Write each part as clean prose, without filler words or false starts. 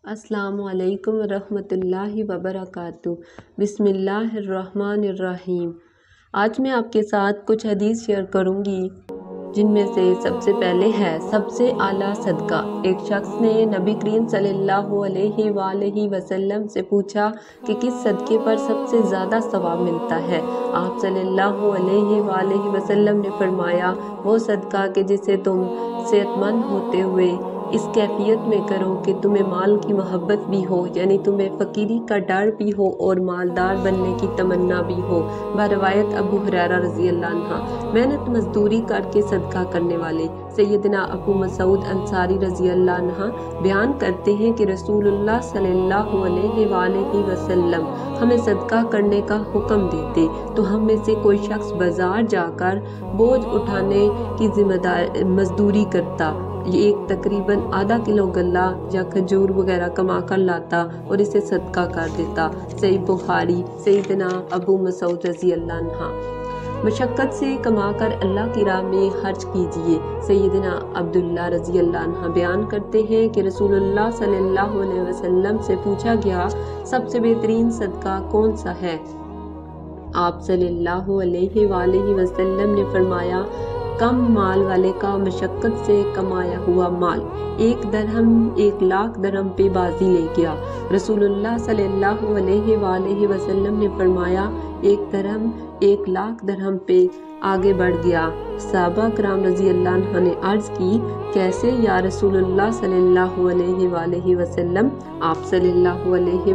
अस्सलामु अलैकुम रहमतुल्लाहि वबरकातुहू। बिस्मिल्लाहिर्रहमानिर्रहीम। आज मैं आपके साथ कुछ हदीस शेयर करूंगी, जिनमें से सबसे पहले है सबसे आला सदका। एक शख्स ने नबी करीम सल्लल्लाहु अलैहि वसल्लम से पूछा कि किस सदके पर सबसे ज़्यादा सवाब मिलता है। आप सल्लल्लाहु अलैहि वसल्लम ने फरमाया, वो सदका कि जिसे तुम सेहतमंद होते हुए इस कैफियत में करो कि तुम्हें माल की मोहब्बत भी हो, यानी तुम्हें फ़कीरी का डर भी हो और मालदार बनने की तमन्ना भी हो। बरवायत अबू हुरैरा रज़ी अल्लाह अन्हु। मेहनत मजदूरी करके सदका करने वाले सैयदना अबू मसूद अंसारी रज़ी अल्लाह अन्हु बयान करते हैं कि रसूलुल्लाह सल्लल्लाहु अलैहि वसल्लम हमें सदका करने का हुक्म देते तो हम में से कोई शख्स बाजार जाकर बोझ उठाने की मजदूरी करता, ये एक तकरीबन आधा किलो गल्ला या खजूर वगैरह कमा कर लाता और इसे सदका कर देता। सही बुखारी। सैयदना अबू मसूद रज़ी अल्लाह अन्हु। मशक्क़त से कमाकर अल्लाह की राह में खर्च कीजिए। सैयदना अब्दुल्ला रज़ी अल्लाह अन्हु बयान करते हैं कि रसूलुल्लाह सल्लल्लाहु अलैहि वसल्लम से पूछा गया, सबसे बेहतरीन सदका कौन सा है? आप सल्लल्लाहु अलैहि वसल्लम ने फरमाया, कम माल वाले का मशक्क़त से कमाया हुआ माल। एक दरहम 1,00,000 दरहम पे बाजी ले गया। रसूलुल्लाह सल्लल्लाहु अलैहि वसल्लम ने फरमाया, एक दरहम 1,00,000 दरहम पे आगे बढ़ गया। सहाबा कराम रज़ी अल्लाह अन्हु ने अर्ज़ की, कैसे या रसूलुल्लाह सल्लल्लाहु अलैहि वसल्लम? आप सल्लल्लाहु अलैहि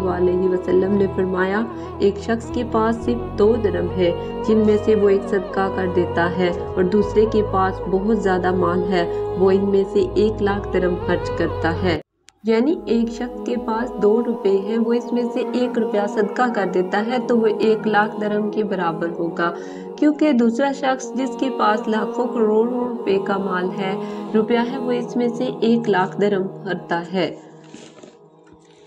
वसल्लम ने फरमाया, एक शख्स के पास सिर्फ 2 दरहम है, जिनमें से वो एक सदका कर देता है, और दूसरे के पास बहुत ज़्यादा माल है, वो इनमें से 1,00,000 दरहम खर्च करता है। यानी एक शख्स के पास 2 रुपए हैं, वो इसमें से 1 रुपया सदका कर देता है तो वो 1,00,000 दरहम के बराबर होगा। क्योंकि दूसरा शख्स जिसके पास लाखों करोड़ों रुपए का माल है, रुपया है, वो इसमें से 1,00,000 दरहम करता है।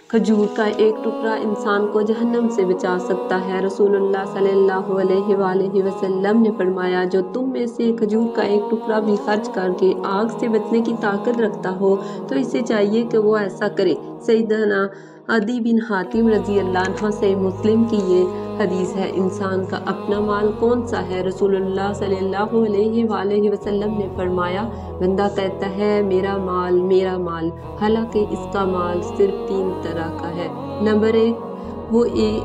खजूर का एक टुकड़ा इंसान को जहन्नम से बचा सकता है। रसूलुल्लाह सल्लल्लाहु अलैहि वसल्लम ने फरमाया, जो तुम में से खजूर का एक टुकड़ा भी खर्च करके आग से बचने की ताकत रखता हो तो इसे चाहिए कि वो ऐसा करे। सैयदना अदी बिन हातिम रज़ी अल्लाह अन्हु से मुस्लिम की ये हदीस है। इंसान का अपना माल कौन सा है? रसूलुल्लाह सल्लल्लाहु अलैहि वसल्लम ने फरमाया, बंदा कहता है मेरा माल, हालांकि इसका माल सिर्फ 3 तरह का है। नंबर 1,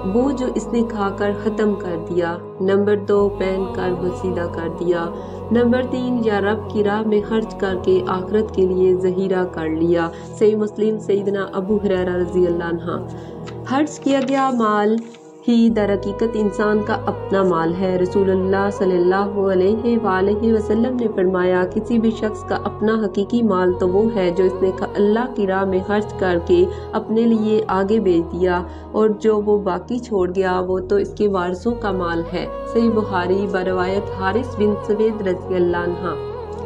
वो जो इसने खाकर ख़त्म कर दिया। नंबर 2, पहन कर बसीदा कर दिया। नंबर 3, या रब की राह में खर्च करके आखिरत के लिए ज़हीरा कर लिया। सही मुस्लिम। सैयदना अबू हुरैरा रज़ी अल्लाह अन्हु। खर्च किया गया माल ही दर हकीकत इंसान का अपना माल है। रसूलुल्लाह सल्लल्लाहु अलैहि वसल्लम ने फरमाया, किसी भी शख्स का अपना हकीकी माल तो वो है जो इसने अल्लाह की राह में खर्च करके अपने लिए आगे बेच दिया, और जो वो बाकी छोड़ गया वो तो इसके वारिसों का माल है। सही बुखारी। बरवायत हारिस बिन सवेद रज़ी अल्लाह अन्हु।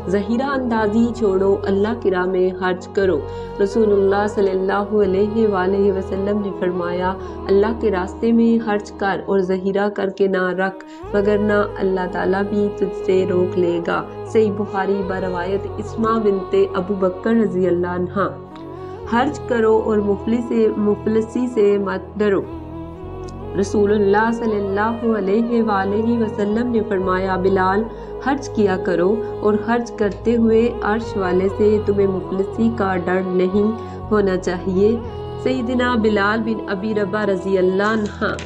ज़हीरा अंदाज़ी छोड़ो, अल्लाह की राह में खर्च करो। रसूलुल्लाह सल्लल्लाहु अलैहि वसल्लम ने फरमाया, अल्लाह के रास्ते में खर्च कर और ज़हीरा करके ना रख, वगरना अल्लाह ताला भी तुझसे रोक लेगा। सही बुखारी। बरवायत इस्मा बिनते अबू बकर रज़ी अल्लाह अन्हा। खर्च करो और मुफलिसी से मत डरो। रसूलुल्लाह सल्लल्लाहु अलैहि वसल्लम ने फरमाया, बिलाल खर्च किया करो और खर्च करते हुए अर्श वाले से तुम्हें मुफलिसी का डर नहीं होना चाहिए। सैयदना बिलाल बिन अबी रबा रज़ी अल्लाह अन्हु।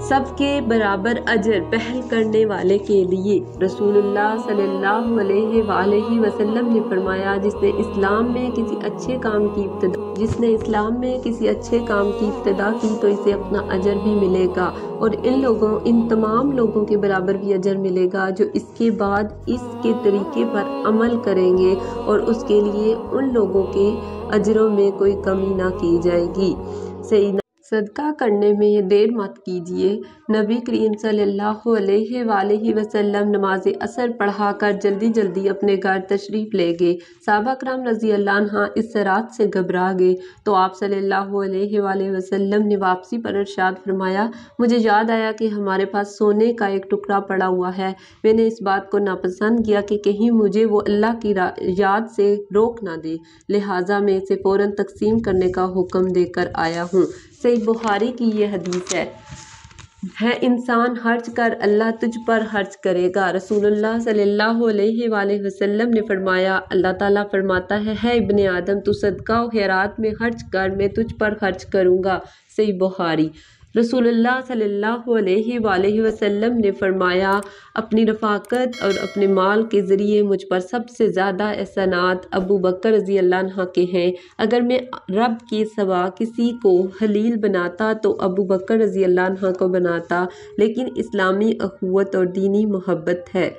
सबके बराबर अजर पहल करने वाले के लिए। रसूलुल्लाह सल्लल्लाहु अलैहि वसल्लम ने फरमाया, जिसने इस्लाम में किसी अच्छे काम की इब्तिदा की तो इसे अपना अजर भी मिलेगा, और इन तमाम लोगों के बराबर भी अजर मिलेगा जो इसके बाद इसके तरीके पर अमल करेंगे, और उसके लिए उन लोगों के अजरों में कोई कमी ना की जाएगी। صدقہ کرنے میں دیر مت کیجیے۔ نبی کریم صلی اللہ علیہ وآلہ وسلم نماز عصر پڑھا کر جلدی جلدی اپنے گھر تشریف لے گئے۔ صحابہ کرام رضی اللہ عنہ اس رات سے گھبرا گئے تو آپ صلی اللہ علیہ وآلہ وسلم نے واپسی پر ارشاد فرمایا، مجھے یاد آیا کہ ہمارے پاس سونے کا ایک ٹکڑا پڑا ہوا ہے۔ میں نے اس بات کو ناپسند کیا کہ کہیں مجھے وہ اللہ کی یاد سے روک نہ دے، لہٰذا میں اسے فوراً تقسیم کرنے کا حکم دے کر آیا ہوں۔ صحیح بخاری کی یہ حدیث ہے انسان خرچ کر اللہ تجھ پر خرچ کرے گا۔ رسول اللہ صلی اللہ علیہ وآلہ وسلم نے فرمایا، اللہ تعالیٰ فرماتا ہے ابن آدم تو صدقہ و خیرات میں خرچ کر، میں تجھ پر خرچ کروں گا۔ صحیح بخاری۔ رسول اللہ صلی اللہ علیہ وآلہ وسلم نے فرمایا، اپنی رفاقت اور اپنے مال کے ذریعے مجھ پر سب سے زیادہ احسانات ابو بکر رضی اللہ عنہ کے ہیں۔ اگر میں رب کے سوا کسی کو خلیل بناتا تو ابو بکر رضی اللہ عنہ کو بناتا، لیکن اسلامی اخوت اور دینی محبت ہے۔